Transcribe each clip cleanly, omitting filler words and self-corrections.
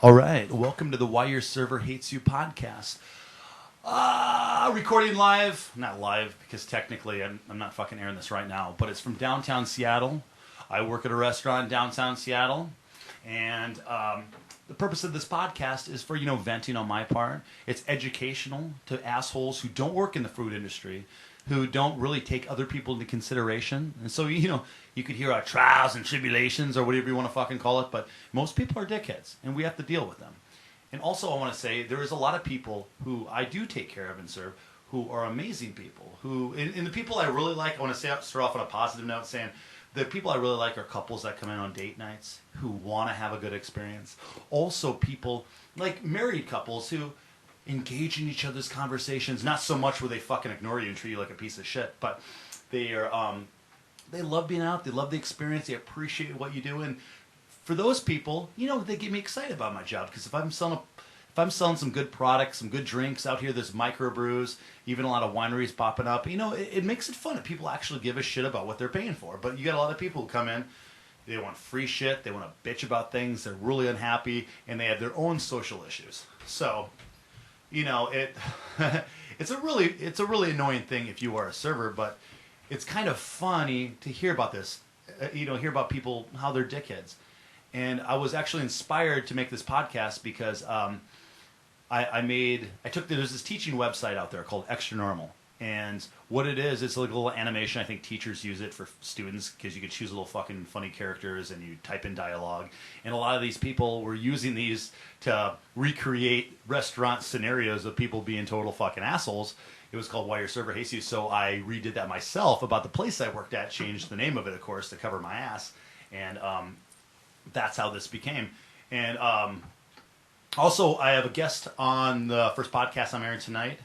All right, welcome to the Why Your Server Hates You podcast. Recording live, not live because technically I'm not fucking airing this right now, but it's from downtown Seattle. I work at a restaurant in downtown Seattle, and the purpose of this podcast is for, venting on my part. It's educational to assholes who don't work in the food industry, who don't really take other people into consideration. And so, you could hear our trials and tribulations or whatever you want to fucking call it, but most people are dickheads, and we have to deal with them. And also, I want to say, there is a lot of people who I do take care of and serve who are amazing people. And the people I really like, I want to start off on a positive note saying, the people I really like are couples that come in on date nights who want to have a good experience. Also, people like married couples who engage in each other's conversations, not so much where they fucking ignore you and treat you like a piece of shit, but they love being out, they love the experience, they appreciate what you do, and for those people, they get me excited about my job, because if I'm selling some good products, some good drinks out here, there's microbrews, even a lot of wineries popping up, it makes it fun if people actually give a shit about what they're paying for. But you got a lot of people who come in, they want free shit, they want to bitch about things, they're really unhappy, and they have their own social issues. So, it's a really annoying thing if you are a server, but it's kind of funny to hear about this, hear about people, how they're dickheads. And I was actually inspired to make this podcast because there's this teaching website out there called Extra Normal. And what it is, it's like a little animation. I think teachers use it for students because you can choose little fucking funny characters and you type in dialogue. And a lot of these people were using these to recreate restaurant scenarios of people being total fucking assholes. It was called Why Your Server Hates You. So I redid that myself about the place I worked at, changed the name of it, of course, to cover my ass. And that's how this became. And also, I have a guest on the first podcast I'm airing tonight.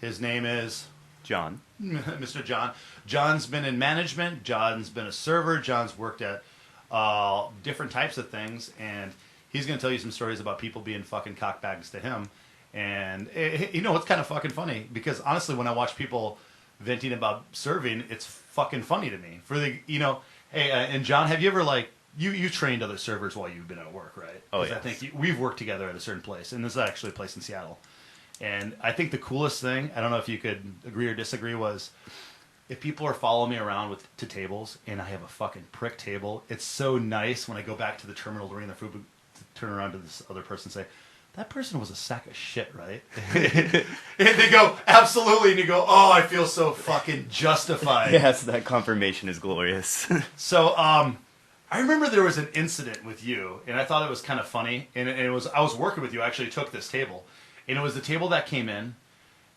His name is John. Mr. John. John's been in management. John's been a server. John's worked at different types of things. And he's going to tell you some stories about people being fucking cockbags to him. And, it's kind of fucking funny. Because, honestly, when I watch people venting about serving, it's fucking funny to me. Hey, and John, have you ever, You trained other servers while you've been at work, right? Oh, yeah. I think we've worked together at a certain place, and this is actually a place in Seattle. And I think the coolest thing, I don't know if you could agree or disagree, was if people are following me around to tables, and I have a fucking prick table, it's so nice when I go back to the terminal to ring the food, to turn around to this other person and say, that person was a sack of shit, right? And they go, absolutely, and you go, oh, I feel so fucking justified. Yes, that confirmation is glorious. So, I remember there was an incident with you, and I thought it was kind of funny. And I was working with you. I actually took this table, and it was the table that came in.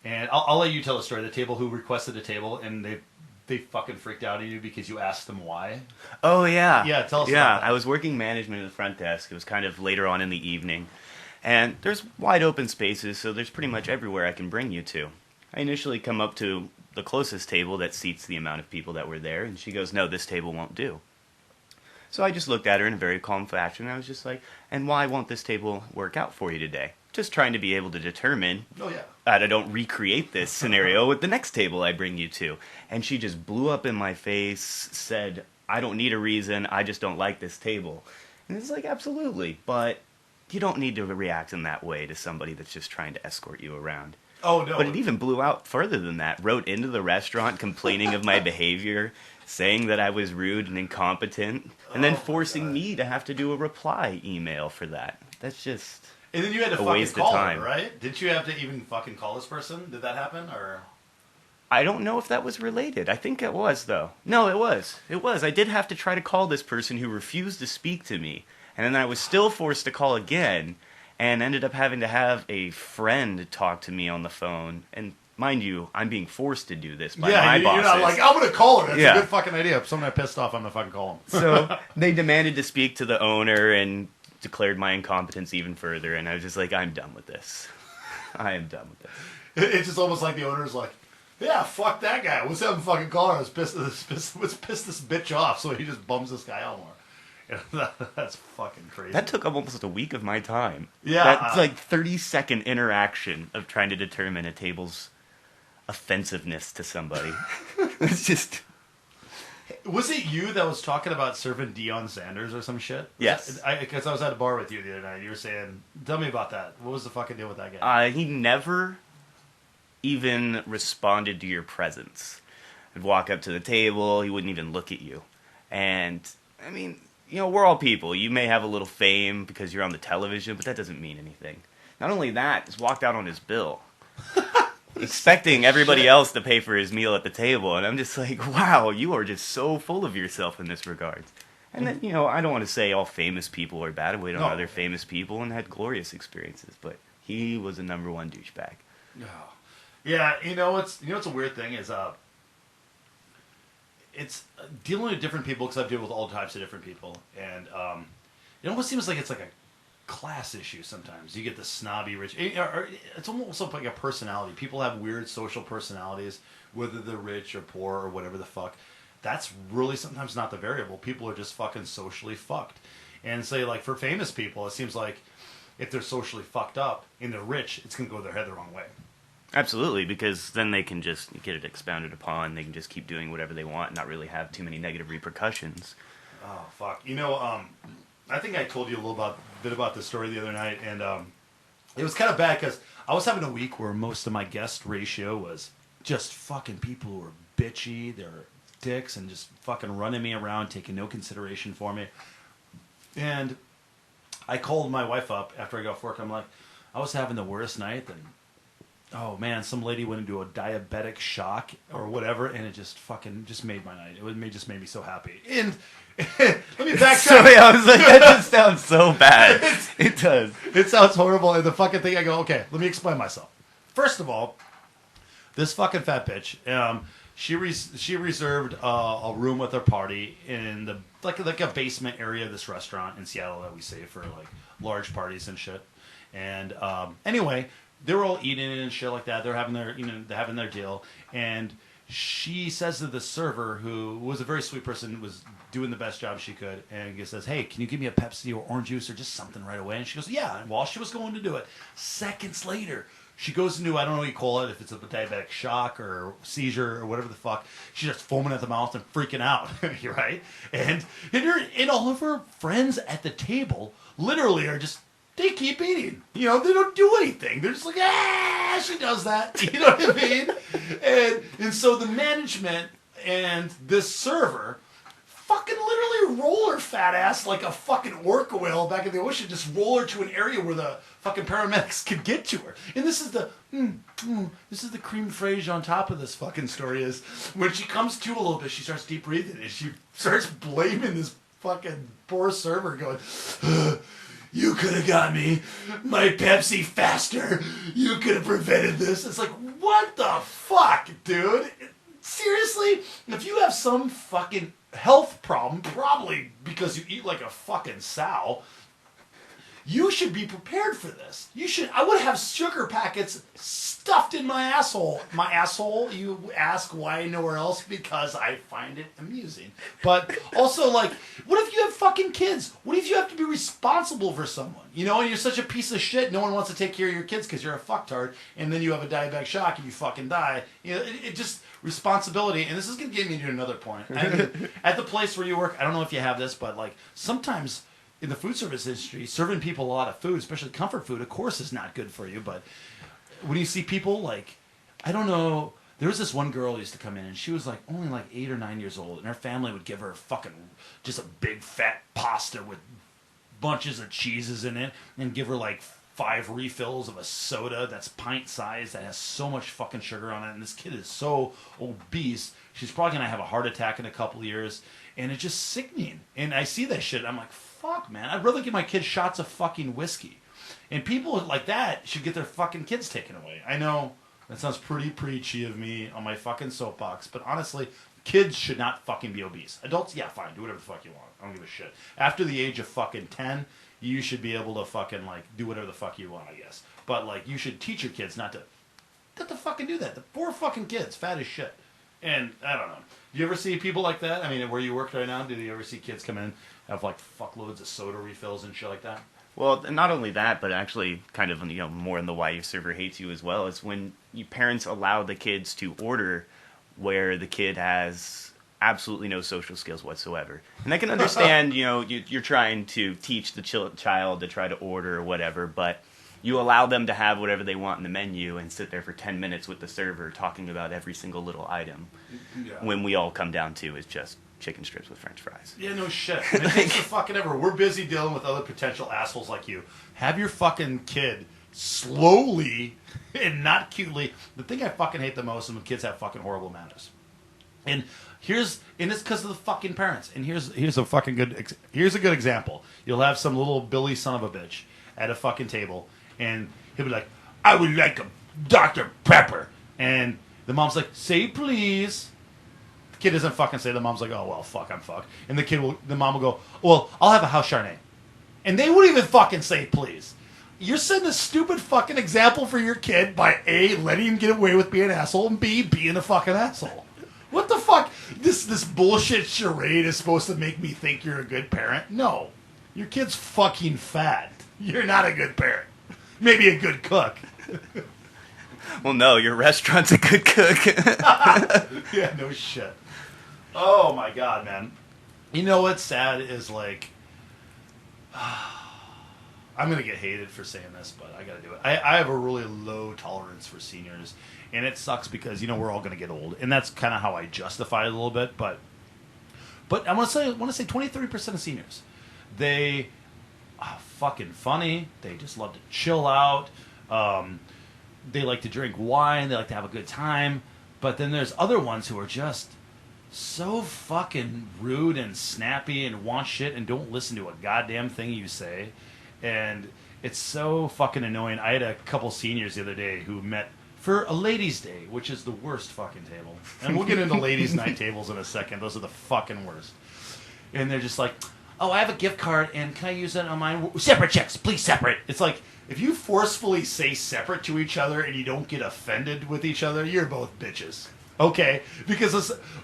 And I'll let you tell the story. The table who requested a table, and they fucking freaked out at you because you asked them why. Oh yeah, yeah. Tell us. About that. I was working management at the front desk. It was kind of later on in the evening, and there's wide open spaces, so there's pretty much everywhere I can bring you to. I initially come up to the closest table that seats the amount of people that were there, and she goes, "No, this table won't do." So I just looked at her in a very calm fashion, and I was just like, and why won't this table work out for you today? Just trying to be able to determine that I don't recreate this scenario with the next table I bring you to. And she just blew up in my face, said, I don't need a reason, I just don't like this table. And it's like, absolutely, but you don't need to react in that way to somebody that's just trying to escort you around. Oh, no. But it even blew out further than that. Wrote into the restaurant complaining of my behavior, saying that I was rude and incompetent, and then forcing me to have to do a reply email for that. That's just and then you had to a fucking waste call of time. her, right? Didn't you have to even fucking call this person? Did that happen, or? I don't know if that was related. I think it was, though. No, it was. It was. I did have to try to call this person who refused to speak to me, and then I was still forced to call again, and ended up having to have a friend talk to me on the phone. And mind you, I'm being forced to do this by my bosses. You're not like, I'm going to call her. That's a good fucking idea. If someone pissed off, I'm going to fucking call them. So they demanded to speak to the owner and declared my incompetence even further. And I was just like, I'm done with this. I am done with this. It's just almost like the owner's like, yeah, fuck that guy. Let's have him fucking call her. Let's piss this bitch off so he just bums this guy out more. That's fucking crazy. That took almost a week of my time. Yeah. That's like 30-second interaction of trying to determine a table's offensiveness to somebody. It's just... Was it you that was talking about serving Deion Sanders or some shit? Yes. Because I was at a bar with you the other night. You were saying, tell me about that. What was the fucking deal with that guy? He never even responded to your presence. He'd walk up to the table. He wouldn't even look at you. And, I mean, we're all people. You may have a little fame because you're on the television, but that doesn't mean anything. Not only that, just walked out on his bill. Expecting everybody else to pay for his meal at the table. And I'm just like, wow, you are just so full of yourself in this regard. And then, I don't want to say all famous people are bad. We don't know other famous people and had glorious experiences. But he was a number one douchebag. Yeah, what's a weird thing is it's dealing with different people, because I've dealt with all types of different people. And it almost seems like it's like a class issue sometimes. You get the snobby rich, or it's almost like a personality. People have weird social personalities, whether they're rich or poor or whatever the fuck. That's really sometimes not the variable. People are just fucking socially fucked. And say, like, for famous people, it seems like if they're socially fucked up and they're rich, it's going to go their head the wrong way. Absolutely, because then they can just get it expounded upon. They can just keep doing whatever they want and not really have too many negative repercussions. Oh, fuck. I think I told you a little bit about this story the other night, and it was kind of bad because I was having a week where most of my guest ratio was just fucking people who were bitchy, they're dicks, and just fucking running me around, taking no consideration for me. And I called my wife up after I got off work. I'm like, I was having the worst night, and oh man, some lady went into a diabetic shock or whatever, and it just made my night. Just made me so happy. And let me backtrack. Sorry, I was like, that just sounds so bad. It does. It sounds horrible. And the fucking thing, I go, okay, let me explain myself. First of all, this fucking fat bitch, she reserved a room with her party in the like a basement area of this restaurant in Seattle that we save for like large parties and shit. And anyway, they were all eating and shit like that. They're having their deal, and she says to the server, who was a very sweet person, was doing the best job she could, and he says, "Hey, can you give me a Pepsi or orange juice or just something right away?" And she goes, "Yeah." And while she was going to do it, seconds later, she goes into, I don't know what you call it, if it's a diabetic shock or seizure or whatever the fuck. She's just foaming at the mouth and freaking out, right? And all of her friends at the table literally are just, they keep eating. They don't do anything. They're just like, she does that. You know what I mean? And so the management and this server fucking literally roll her fat ass like a fucking orca whale back in the ocean, just roll her to an area where the fucking paramedics could get to her. And this is the cream fraiche on top of this fucking story is when she comes to a little bit, she starts deep breathing and she starts blaming this fucking poor server going, "You could have got me my Pepsi faster. You could have prevented this." It's like, what the fuck, dude? Seriously? If you have some fucking health problem, probably because you eat like a fucking sow, you should be prepared for this. I would have sugar packets stuffed in my asshole. My asshole, you ask why nowhere else? Because I find it amusing. But also, like, what if you have fucking kids? What if you have to be responsible for someone? And you're such a piece of shit, no one wants to take care of your kids because you're a fucktard, and then you have a diabetic shock and you fucking die. It just, responsibility, and this is going to get me to another point. At the place where you work, I don't know if you have this, but like sometimes in the food service industry, serving people a lot of food, especially comfort food, of course is not good for you, but when you see people like, I don't know, there was this one girl who used to come in, and she was like only like 8 or 9 years old, and her family would give her fucking just a big fat pasta with bunches of cheeses in it, and give her like 5 refills of a soda that's pint size that has so much fucking sugar on it, and this kid is so obese, she's probably gonna have a heart attack in a couple of years, and it's just sickening. And I see that shit, I'm like, fuck, man, I'd rather give my kids shots of fucking whiskey. And people like that should get their fucking kids taken away. I know that sounds pretty preachy of me on my fucking soapbox, but honestly, kids should not fucking be obese. Adults, yeah, fine, do whatever the fuck you want. I don't give a shit. After the age of fucking 10, you should be able to fucking, like, do whatever the fuck you want, I guess. But, like, you should teach your kids not to fucking do that. The poor fucking kids, fat as shit. And, I don't know. Do you ever see people like that? I mean, where you work right now, do you ever see kids come in, have, like, fuckloads of soda refills and shit like that? Well, not only that, but actually kind of, more in the why your server hates you as well, is when you parents allow the kids to order where the kid has absolutely no social skills whatsoever. And I can understand, you're trying to teach the child to try to order or whatever, but you allow them to have whatever they want in the menu and sit there for 10 minutes with the server talking about every single little item when we all come down to is just chicken strips with french fries. Yeah, no shit. It takes the fucking ever. We're busy dealing with other potential assholes like you. Have your fucking kid slowly and not cutely. The thing I fucking hate the most is when kids have fucking horrible manners. And it's because of the fucking parents. And here's a fucking here's a good example. You'll have some little Billy son of a bitch at a fucking table, and he'll be like, "I would like a Dr. Pepper," and the mom's like, "Say please." The kid doesn't fucking say. The mom's like, "Oh well, fuck, I'm fucked." And the mom will go, "Well, I'll have a house Chardonnay," and they won't even fucking say please. You're setting a stupid fucking example for your kid by A, letting him get away with being an asshole, and B, being a fucking asshole. What the fuck? This bullshit charade is supposed to make me think you're a good parent? No. Your kid's fucking fat. You're not a good parent. Maybe a good cook. Well, no, your restaurant's a good cook. Yeah, no shit. Oh my god, man. You know what's sad is like... I'm going to get hated for saying this, but I got to do it. I have a really low tolerance for seniors, and it sucks because, we're all going to get old, and that's kind of how I justify it a little bit, but I want to say 20-30% of seniors, they are fucking funny, they just love to chill out, they like to drink wine, they like to have a good time, but then there's other ones who are just so fucking rude and snappy and want shit and don't listen to a goddamn thing you say. And it's so fucking annoying. I had a couple seniors the other day who met for a ladies' day, which is the worst fucking table. And we'll get into ladies' night tables in a second. Those are the fucking worst. And they're just like, "Oh, I have a gift card, and can I use that on mine? Separate checks, please, separate." It's like, if you forcefully say separate to each other and you don't get offended with each other, you're both bitches. Okay? Because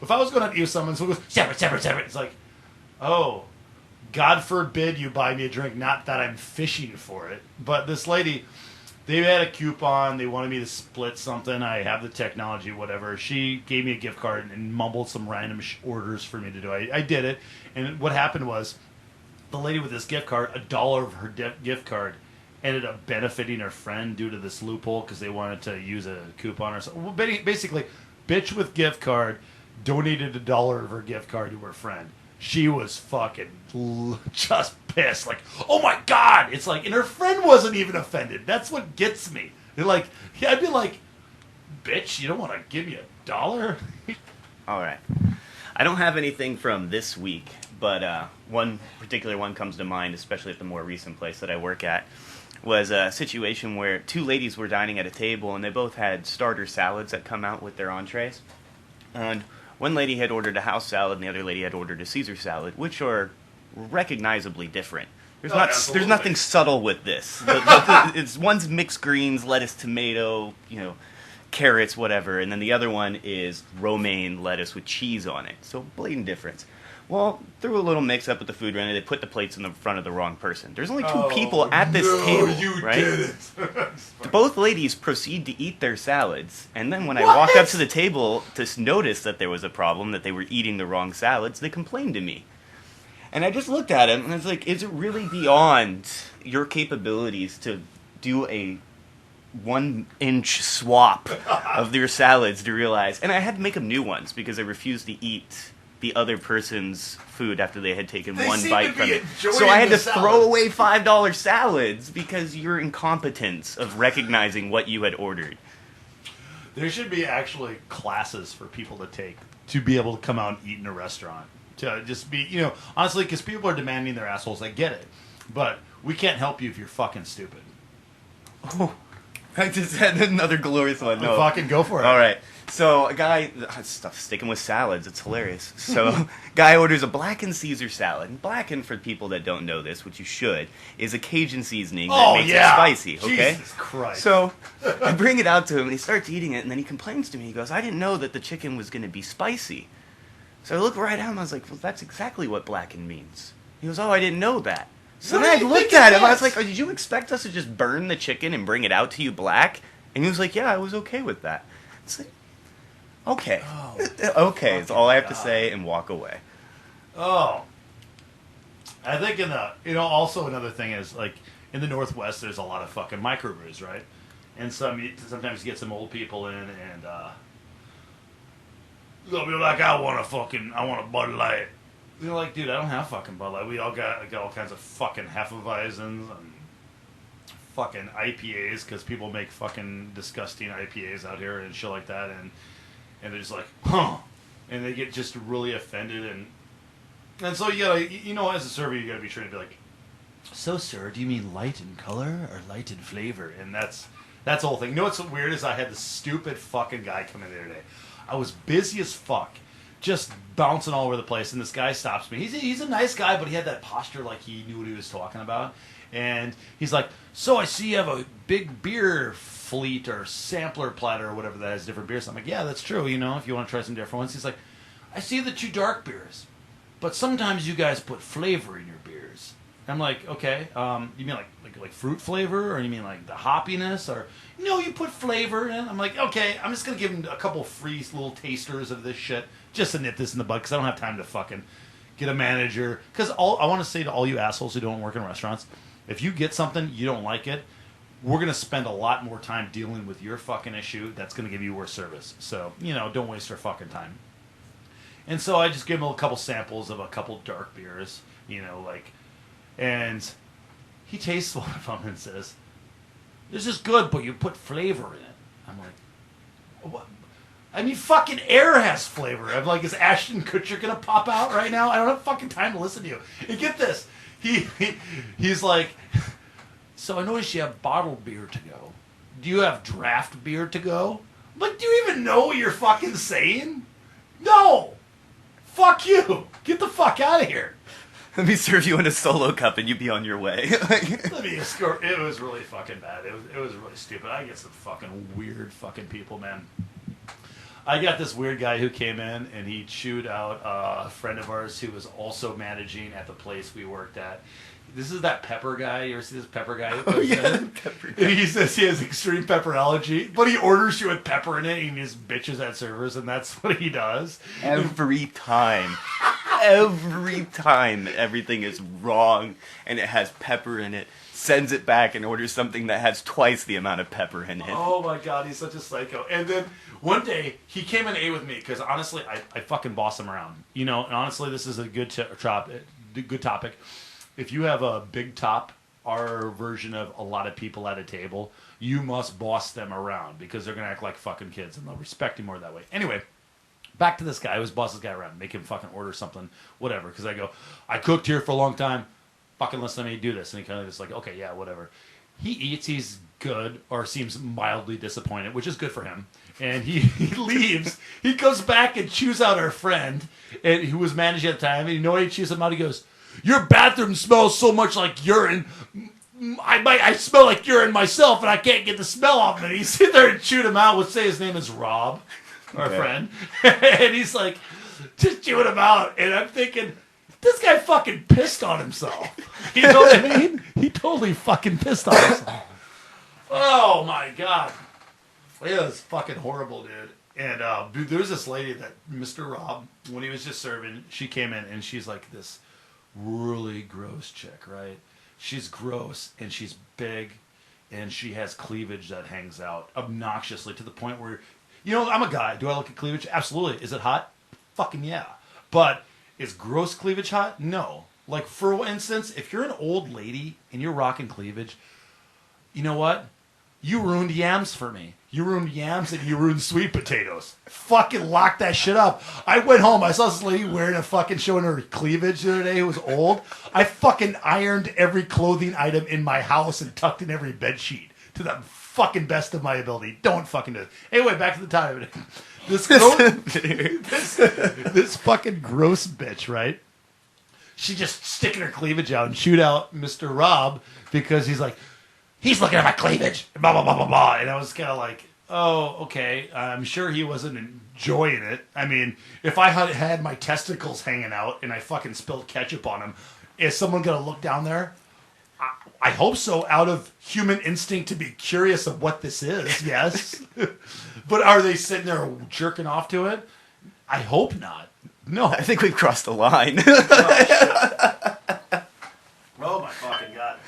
if I was going to use someone who goes, "Separate, separate, separate," it's like, oh... God forbid you buy me a drink. Not that I'm fishing for it. But this lady, they had a coupon. They wanted me to split something. I have the technology, whatever. She gave me a gift card and mumbled some random orders for me to do. I did it. And what happened was, the lady with this gift card, $1 of her gift card, ended up benefiting her friend due to this loophole because they wanted to use a coupon or something. Well, basically, bitch with gift card donated $1 of her gift card to her friend. She was fucking just pissed. Like, oh my God. It's like, and her friend wasn't even offended. That's what gets me. They're like, yeah, I'd be like, bitch, you don't want to give me $1? All right. I don't have anything from this week, but one particular one comes to mind, especially at the more recent place that I work at, was a situation where two ladies were dining at a table, and they both had starter salads that come out with their entrees. And one lady had ordered a house salad, and the other lady had ordered a Caesar salad, which are recognizably different. There's nothing subtle with this. It's one's mixed greens, lettuce, tomato, carrots, whatever, and then the other one is romaine lettuce with cheese on it. So blatant difference. Well, through a little mix-up with the food runner, they put the plates in the front of the wrong person. There's only two people at this table, right? Did it. Both ladies proceed to eat their salads, and then when I walked up to the table to notice that there was a problem, that they were eating the wrong salads, they complained to me. And I just looked at him, and I was like, is it really beyond your capabilities to do a 1-inch swap of your salads to realize? And I had to make them new ones, because I refused to eat the other person's food after they had taken one bite from it. So I had to throw away $5 salads because your incompetence of recognizing what you had ordered. There should be actually classes for people to take to be able to come out and eat in a restaurant. To just be, honestly, because people are demanding their assholes. I get it. But we can't help you if you're fucking stupid. Oh, I just had another glorious one. No. Fucking go for it. All right. So a guy, sticking with salads, it's hilarious. So guy orders a blackened Caesar salad. And blackened, for people that don't know this, which you should, is a Cajun seasoning that makes it spicy, okay? Jesus Christ. So I bring it out to him, and he starts eating it, and then he complains to me. He goes, "I didn't know that the chicken was going to be spicy." So I look right at him, I was like, well, that's exactly what blackened means. He goes, "Oh, I didn't know that." So then I looked at him, I was like, "Oh, did you expect us to just burn the chicken and bring it out to you black?" And he was like, "Yeah, I was okay with that." It's like, Okay. Oh, Okay, is all I have to God. say and walk away. Oh. I think also another thing is, like, in the Northwest, there's a lot of fucking microbrews, right? And sometimes you get some old people in, and they'll be like, I want a Bud Light. You're like, dude, I don't have fucking Bud Light. We all got all kinds of fucking Hefeweizens and fucking IPAs, because people make fucking disgusting IPAs out here and shit like that, and they're just like, huh, and they get just really offended, and so you gotta, as a server, you gotta be trained to be like, so sir, do you mean light in color or light in flavor? And that's the whole thing. You know what's weird is I had this stupid fucking guy come in the other day. I was busy as fuck, just bouncing all over the place, and this guy stops me. He's a nice guy, but he had that posture like he knew what he was talking about. And he's like, so I see you have a big beer fleet or sampler platter or whatever that has different beers. I'm like, yeah, that's true, if you want to try some different ones. He's like, I see the 2 dark beers, but sometimes you guys put flavor in your beers. I'm like, okay, you mean like fruit flavor, or you mean like the hoppiness, or no, you put flavor in. I'm like, okay, I'm just gonna give him a couple free little tasters of this shit just to nip this in the bud, because I don't have time to fucking get a manager. Because I want to say to all you assholes who don't work in restaurants, if you get something you don't like it, we're gonna spend a lot more time dealing with your fucking issue. That's gonna give you worse service. So don't waste our fucking time. And so I just gave him a couple samples of a couple dark beers, and he tastes one of them and says, this is good, but you put flavor in it. I'm like, what? I mean, fucking air has flavor. I'm like, is Ashton Kutcher going to pop out right now? I don't have fucking time to listen to you. And get this. He's like, so I noticed you have bottled beer to go. Do you have draft beer to go? I'm like, do you even know what you're fucking saying? No. Fuck you. Get the fuck out of here. Let me serve you in a solo cup and you be on your way. Let me escort. It was really fucking bad. It was really stupid. I get some fucking weird fucking people, man. I got this weird guy who came in and he chewed out a friend of ours who was also managing at the place we worked at. This is that pepper guy. You ever see this pepper guy? Oh, yeah, the pepper guy. And he says he has extreme pepper allergy, but he orders you with pepper in it, and he just bitches at servers, and that's what he does. Every time. Every time everything is wrong and it has pepper in it, sends it back and orders something that has twice the amount of pepper in it. Oh my god, he's such a psycho. And then one day, he came and ate with me, because honestly, I fucking boss him around. And honestly, this is a good topic. If you have a big top, our version of a lot of people at a table, you must boss them around, because they're going to act like fucking kids, and they'll respect you more that way. Anyway, back to this guy. I was boss this guy around, make him fucking order something, whatever, because I go, I cooked here for a long time, fucking listen to me do this. And he kind of just like, okay, yeah, whatever. He eats, he's good, or seems mildly disappointed, which is good for him. And he leaves. He goes back and chews out our friend, who was managing at the time. And you know what he chews him out? He goes, your bathroom smells so much like urine. I smell like urine myself, and I can't get the smell off of it. He's sitting there and chewed him out. Let's say his name is Rob, our friend. And he's like, just chewing him out. And I'm thinking, this guy fucking pissed on himself. You know what I mean? He totally fucking pissed on himself. Oh, my God. It was fucking horrible, dude. And dude, there was this lady that Mr. Rob, when he was just serving, she came in, and she's like this really gross chick, right? She's gross, and she's big, and she has cleavage that hangs out obnoxiously to the point where, I'm a guy. Do I look at cleavage? Absolutely. Is it hot? Fucking yeah. But is gross cleavage hot? No. Like, for instance, if you're an old lady and you're rocking cleavage, you know what? You ruined yams for me. You ruined yams and you ruined sweet potatoes. Fucking lock that shit up. I went home. I saw this lady wearing showing her cleavage the other day who was old. I fucking ironed every clothing item in my house and tucked in every bed sheet to the fucking best of my ability. Don't fucking do it. Anyway, back to the time. This fucking gross bitch, right? She just sticking her cleavage out and chewed out Mr. Rob because he's like, he's looking at my cleavage, blah, blah, blah, blah, blah. And I was kind of like, oh, okay. I'm sure he wasn't enjoying it. I mean, if I had my testicles hanging out and I fucking spilled ketchup on him, is someone going to look down there? I hope so, out of human instinct to be curious of what this is, yes. But are they sitting there jerking off to it? I hope not. No. I think we've crossed the line. Oh my fucking God.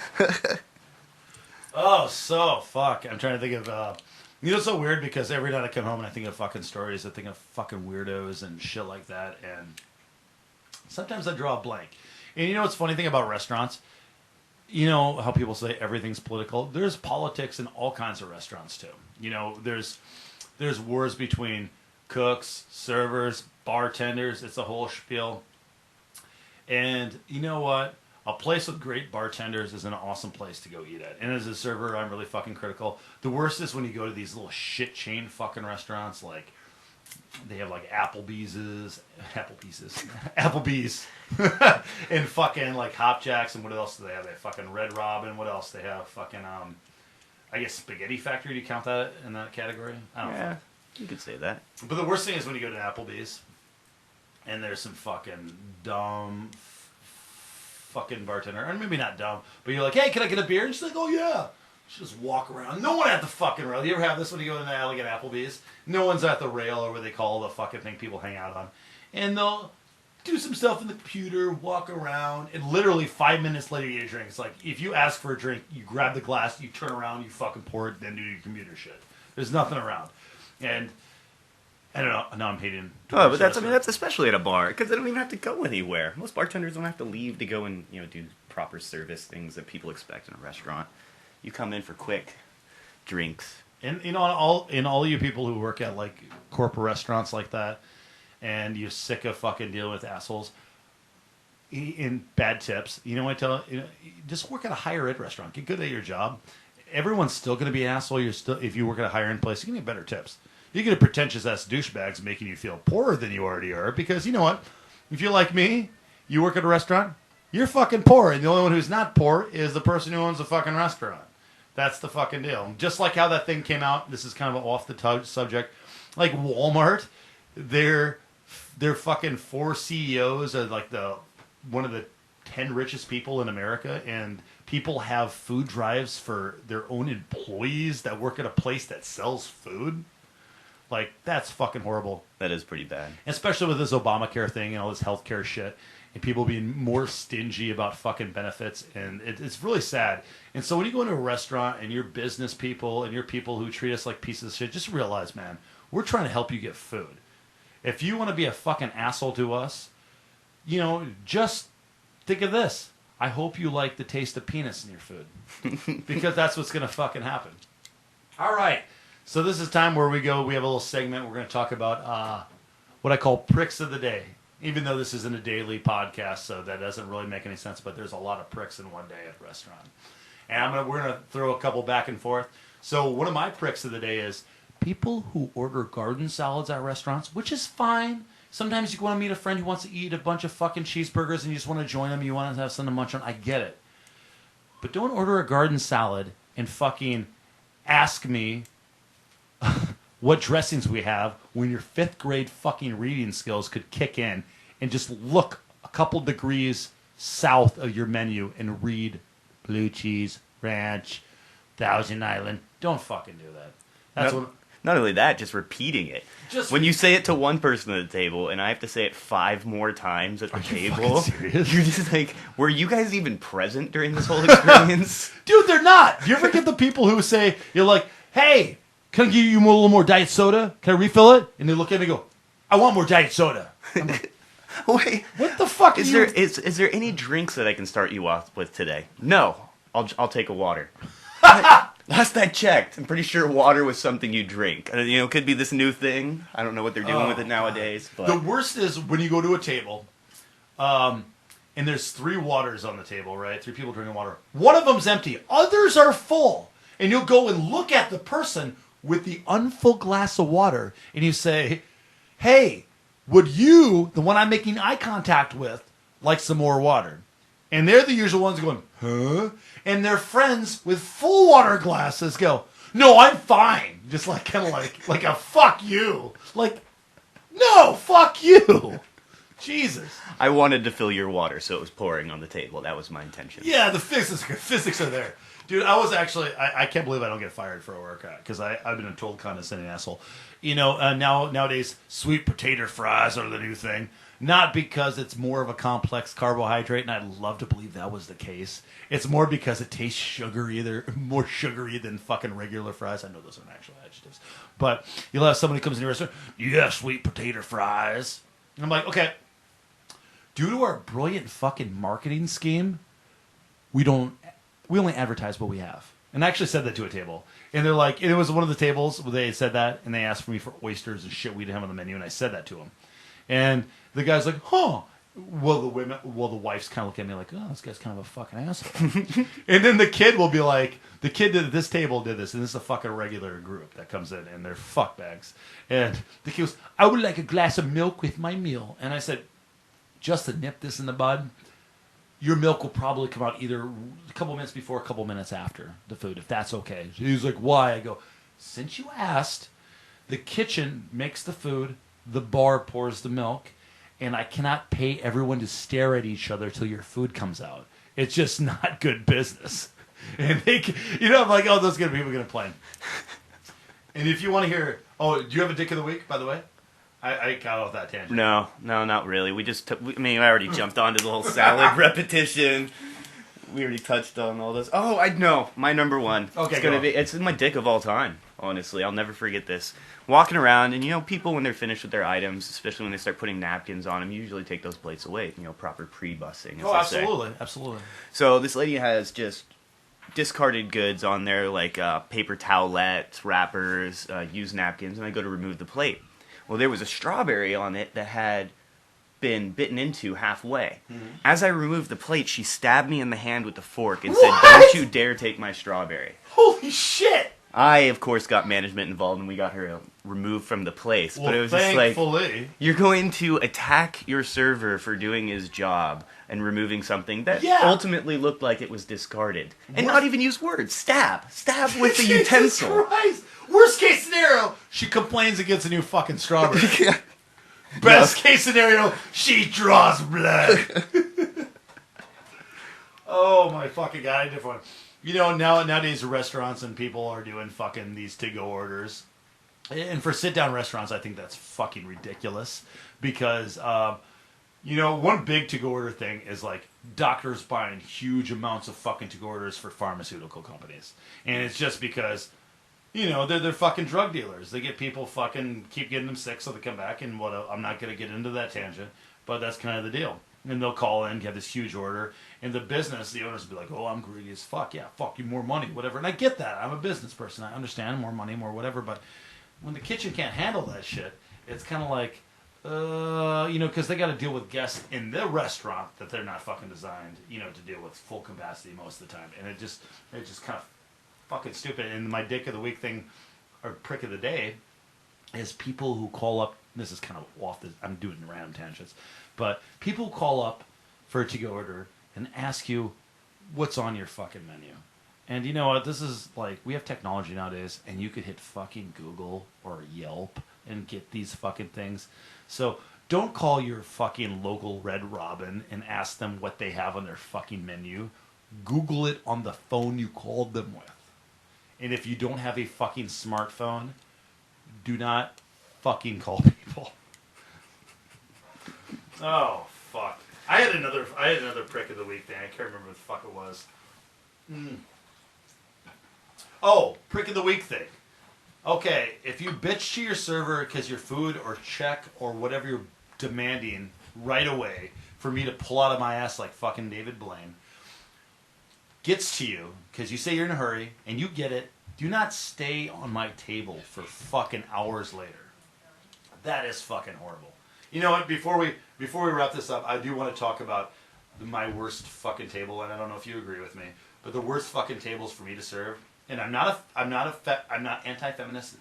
Oh, so fuck. I'm trying to think of, it's so weird because every night I come home and I think of fucking stories, I think of fucking weirdos and shit like that, and sometimes I draw a blank. And you know what's funny thing about restaurants? You know how people say everything's political? There's politics in all kinds of restaurants too. You know, there's wars between cooks, servers, bartenders. It's a whole spiel. And you know what? A place with great bartenders is an awesome place to go eat at. And as a server, I'm really fucking critical. The worst is when you go to these little shit chain fucking restaurants, like they have like Applebee's, and fucking like Hop Jacks, and what else do they have? They have fucking Red Robin. What else they have? Fucking I guess Spaghetti Factory. Do you count that in that category? I don't know. You could say that. But the worst thing is when you go to Applebee's, and there's some fucking dumb fucking bartender, or maybe not dumb, but you're like, hey, can I get a beer? And she's like, oh yeah. She just walk around. No one at the fucking rail. You ever have this when you go to the alley at Applebee's? No one's at the rail, or what they call the fucking thing people hang out on. And they'll do some stuff in the computer, walk around, and literally 5 minutes later you get a drink. It's like, if you ask for a drink, you grab the glass, you turn around, you fucking pour it, then do your computer shit. There's nothing around. And I don't know. Now I'm hating. Oh, but that's especially at a bar, because they don't even have to go anywhere. Most bartenders don't have to leave to go and do proper service things that people expect in a restaurant. You come in for quick drinks. And all you people who work at like corporate restaurants like that, and you're sick of fucking dealing with assholes in bad tips. You know what I tell you? Just work at a higher ed restaurant. Get good at your job. Everyone's still going to be an asshole. If you work at a higher end place, you can get better tips. You get a pretentious ass douchebags making you feel poorer than you already are, because you know what? If you're like me, you work at a restaurant, you're fucking poor, and the only one who's not poor is the person who owns the fucking restaurant. That's the fucking deal. Just like how that thing came out, this is kind of off the subject, like Walmart, their fucking 4 CEOs are like one of the 10 richest people in America, and people have food drives for their own employees that work at a place that sells food. Like, that's fucking horrible. That is pretty bad. Especially with this Obamacare thing and all this healthcare shit, and people being more stingy about fucking benefits, and it's really sad. And so when you go into a restaurant and you're business people and you're people who treat us like pieces of shit, just realize, man, we're trying to help you get food. If you want to be a fucking asshole to us, just think of this. I hope you like the taste of penis in your food. Because that's what's going to fucking happen. All right. So this is time where we have a little segment. We're going to talk about what I call pricks of the day. Even though this isn't a daily podcast, so that doesn't really make any sense, but there's a lot of pricks in one day at a restaurant. And we're going to throw a couple back and forth. So one of my pricks of the day is people who order garden salads at restaurants, which is fine. Sometimes you want to meet a friend who wants to eat a bunch of fucking cheeseburgers and you just want to join them. You want to have something to munch on. I get it. But don't order a garden salad and fucking ask me what dressings we have when your 5th grade fucking reading skills could kick in, and just look a couple degrees south of your menu and read blue cheese, ranch, Thousand Island. Don't fucking do that. That's Not only that, just repeating it. When you say it to one person at the table, and I have to say it 5 more times at the table, you're just like, were you guys even present during this whole experience? Dude, they're not. Do you ever get the people who say, you're like, hey, can I give you a little more diet soda? Can I refill it? And they look at me and go, I want more diet soda. I'm like, wait, what the fuck is there any drinks that I can start you off with today? No, I'll take a water. Last I checked, I'm pretty sure water was something you drink. It could be this new thing. I don't know what they're doing with it nowadays. But the worst is when you go to a table, and there's 3 waters on the table, right? 3 people drinking water. One of them's empty. Others are full. And you'll go and look at the person with the unfull glass of water, and you say, hey, would you, the one I'm making eye contact with, like some more water? And they're the usual ones going, huh? And their friends with full water glasses go, no, I'm fine. Just like, kind of like a fuck you. Like, no, fuck you. Jesus. I wanted to fill your water, so it was pouring on the table. That was my intention. Yeah, the physics are there. Dude, I was actually, I can't believe I don't get fired for a workout, because I've been a total condescending asshole. You know, nowadays, sweet potato fries are the new thing. Not because it's more of a complex carbohydrate, and I'd love to believe that was the case. It's more because it tastes sugary, they're more sugary than fucking regular fries. I know those aren't actual adjectives. But you'll have somebody comes in your restaurant, yeah, sweet potato fries. And I'm like, okay, due to our brilliant fucking marketing scheme, we only advertise what we have. And I actually said that to a table. And they're like, and it was one of the tables where they said that, and they asked for me for oysters and shit we didn't have on the menu, and I said that to them. And the guy's like, huh. Well, the wife's kind of looking at me like, oh, this guy's kind of a fucking asshole. And then the kid will be like, the kid at this table did this, and this is a fucking regular group that comes in, and they're fuckbags. And the kid goes, I would like a glass of milk with my meal. And I said, just to nip this in the bud, your milk will probably come out either a couple minutes before, a couple minutes after the food, if that's okay. He's like, why? I go, since you asked, the kitchen makes the food, the bar pours the milk, and I cannot pay everyone to stare at each other till your food comes out. It's just not good business. And they, I'm like, oh, those good people are going to play. And if you want to hear, do you have a dick of the week, by the way? I got off that tangent. No, not really. We just, I already jumped onto the whole salad repetition. We already touched on all this. Oh, I know. My number one. Okay, it's my dick of all time, honestly. I'll never forget this. Walking around, and people, when they're finished with their items, especially when they start putting napkins on them, usually take those plates away. Proper pre-bussing. Oh, absolutely. Absolutely. So this lady has just discarded goods on there, like paper towelettes, wrappers, used napkins, and I go to remove the plate. Well, there was a strawberry on it that had been bitten into halfway. Mm-hmm. As I removed the plate, she stabbed me in the hand with the fork and said, "Don't you dare take my strawberry." Holy shit! I, of course, got management involved and we got her removed from the place. Well, but it was thankfully. Just like, you're going to attack your server for doing his job and removing something that ultimately looked like it was discarded. And not even use words. Stab with the utensil. Christ. Worst case scenario, she complains and gets a new fucking strawberry. Best case scenario, she draws blood. Oh my fucking god, a different one. Nowadays restaurants and people are doing fucking these to-go orders. And for sit-down restaurants, I think that's fucking ridiculous. Because, one big to-go order thing is like doctors buying huge amounts of fucking to-go orders for pharmaceutical companies. And it's just because, they're fucking drug dealers. They get people fucking keep getting them sick so they come back. And I'm not going to get into that tangent, but that's kind of the deal. And they'll call in, get this huge order. And the owners will be like, oh, I'm greedy as fuck. Yeah, fuck you, more money, whatever. And I get that. I'm a business person. I understand more money, more whatever. But when the kitchen can't handle that shit, it's kind of like, because they got to deal with guests in the restaurant that they're not fucking designed, to deal with full capacity most of the time. And it just kind of fucking stupid. And my dick of the week thing, or prick of the day, is people who call up. This is kind of off. I'm doing random tangents, but people who call up for a to-go order and ask you what's on your fucking menu. And you know what? This is like, we have technology nowadays, and you could hit fucking Google or Yelp and get these fucking things. So don't call your fucking local Red Robin and ask them what they have on their fucking menu. Google it on the phone you called them with. And if you don't have a fucking smartphone, do not fucking call people. Oh, fuck. I had another prick of the week thing. I can't remember what the fuck it was. Oh, prick of the week thing. Okay, if you bitch to your server because your food or check or whatever you're demanding right away for me to pull out of my ass like fucking David Blaine gets to you because you say you're in a hurry and you get it, do not stay on my table for fucking hours later. That is fucking horrible. You know what? Before we wrap this up, I do want to talk about my worst fucking table, and I don't know if you agree with me, but the worst fucking tables for me to serve. And I'm not anti-feminist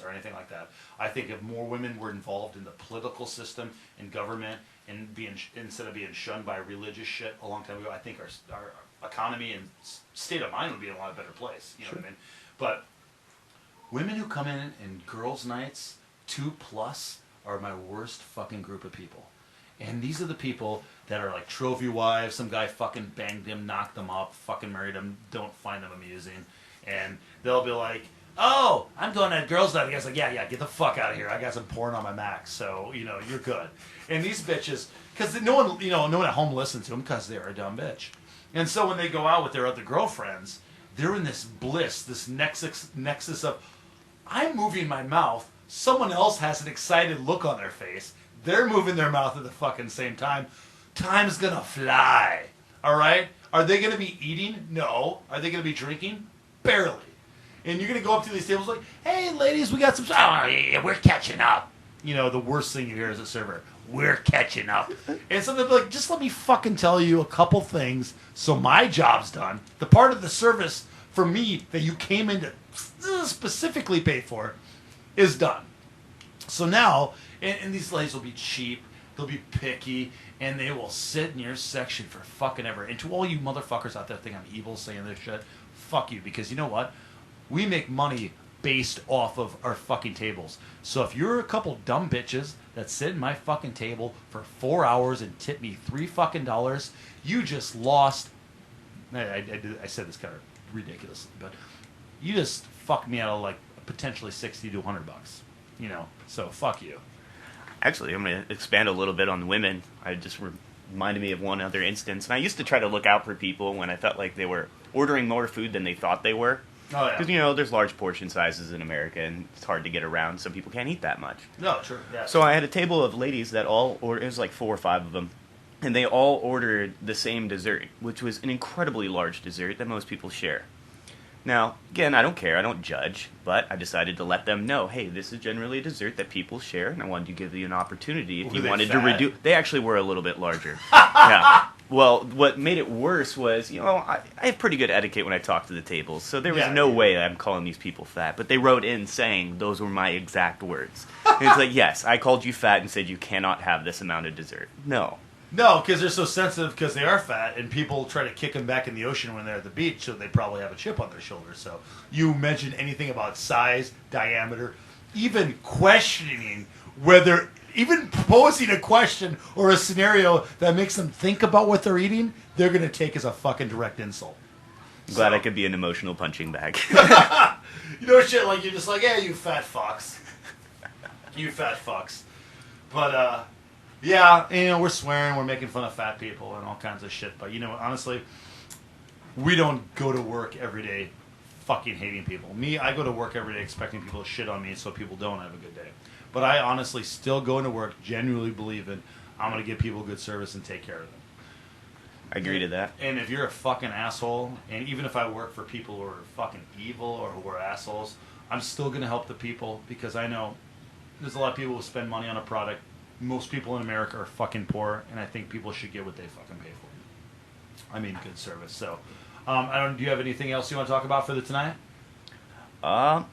or anything like that. I think if more women were involved in the political system and government and instead of being shunned by religious shit a long time ago, I think our economy and state of mind would be in a lot better place. You know what I mean? But women who come in girls' nights 2+ are my worst fucking group of people. And these are the people that are like trophy wives. Some guy fucking banged them, knocked them up, fucking married them, don't find them amusing. And they'll be like, oh, I'm going to girls' night. The guy's like, yeah, get the fuck out of here. I got some porn on my Mac, so, you're good. And these bitches, because no one at home listens to them because they're a dumb bitch. And so when they go out with their other girlfriends, they're in this bliss, this nexus of, I'm moving my mouth. Someone else has an excited look on their face. They're moving their mouth at the fucking same time. Time's gonna fly. All right? Are they gonna be eating? No. Are they gonna be drinking? Barely. And you're gonna go up to these tables like, hey, ladies, we got some. Oh, yeah, we're catching up. The worst thing you hear as a server. We're catching up. And so they'll be like, just let me fucking tell you a couple things so my job's done. The part of the service for me that you came in to specifically pay for is done. So now, and these ladies will be cheap, they'll be picky, and they will sit in your section for fucking ever. And to all you motherfuckers out there think I'm evil saying this shit, fuck you. Because you know what? We make money based off of our fucking tables. So if you're a couple dumb bitches that sit in my fucking table for 4 hours and tip me $3 fucking, you just lost. I said this kind of ridiculously, but you just fucked me out of like potentially $60 to $100. So fuck you. Actually, I'm going to expand a little bit on the women. I just reminded me of one other instance. And I used to try to look out for people when I felt like they were ordering more food than they thought they were. Oh, yeah. Because, there's large portion sizes in America, and it's hard to get around. Some people can't eat that much. No, true. Yeah. So I had a table of ladies that all ordered, it was like 4 or 5 of them, and they all ordered the same dessert, which was an incredibly large dessert that most people share. Now, again, I don't care, I don't judge, but I decided to let them know, hey, this is generally a dessert that people share, and I wanted to give you an opportunity if you wanted to reduce. They actually were a little bit larger. Yeah. Well, what made it worse was, I have pretty good etiquette when I talk to the tables, so there was no way I'm calling these people fat, but they wrote in saying those were my exact words. And it's like, yes, I called you fat and said you cannot have this amount of dessert. No. No, because they're so sensitive because they are fat, and people try to kick them back in the ocean when they're at the beach, so they probably have a chip on their shoulder. So you mentioned anything about size, diameter, even questioning whether, even posing a question or a scenario that makes them think about what they're eating, they're going to take as a fucking direct insult. Glad I could be an emotional punching bag. Shit like you're just like, yeah, you fat fucks. You fat fucks. But, yeah, we're swearing, we're making fun of fat people and all kinds of shit. But, honestly, we don't go to work every day fucking hating people. Me, I go to work every day expecting people to shit on me so people don't have a good day. But I honestly still go into work genuinely believing I'm going to give people good service and take care of them. I agree to that. And if you're a fucking asshole, and even if I work for people who are fucking evil or who are assholes, I'm still going to help the people because I know there's a lot of people who spend money on a product. Most people in America are fucking poor, and I think people should get what they fucking pay for. I mean, good service. So, do you have anything else you want to talk about for tonight?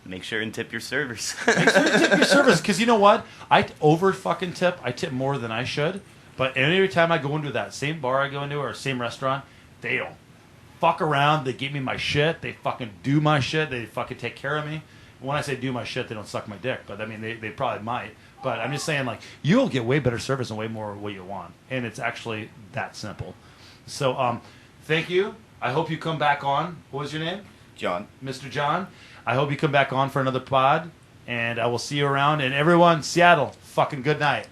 Make sure and tip your servers. Make sure to tip your servers, because you know what? I over fucking tip. I tip more than I should. But every time I go into that same bar I go into or same restaurant, they don't fuck around. They give me my shit. They fucking do my shit. They fucking take care of me. When I say do my shit, they don't suck my dick. But, I mean, they probably might. But I'm just saying, like, you'll get way better service and way more what you want. And it's actually that simple. So, thank you. I hope you come back on. What was your name? John. Mr. John. I hope you come back on for another pod. And I will see you around. And everyone, Seattle, fucking good night.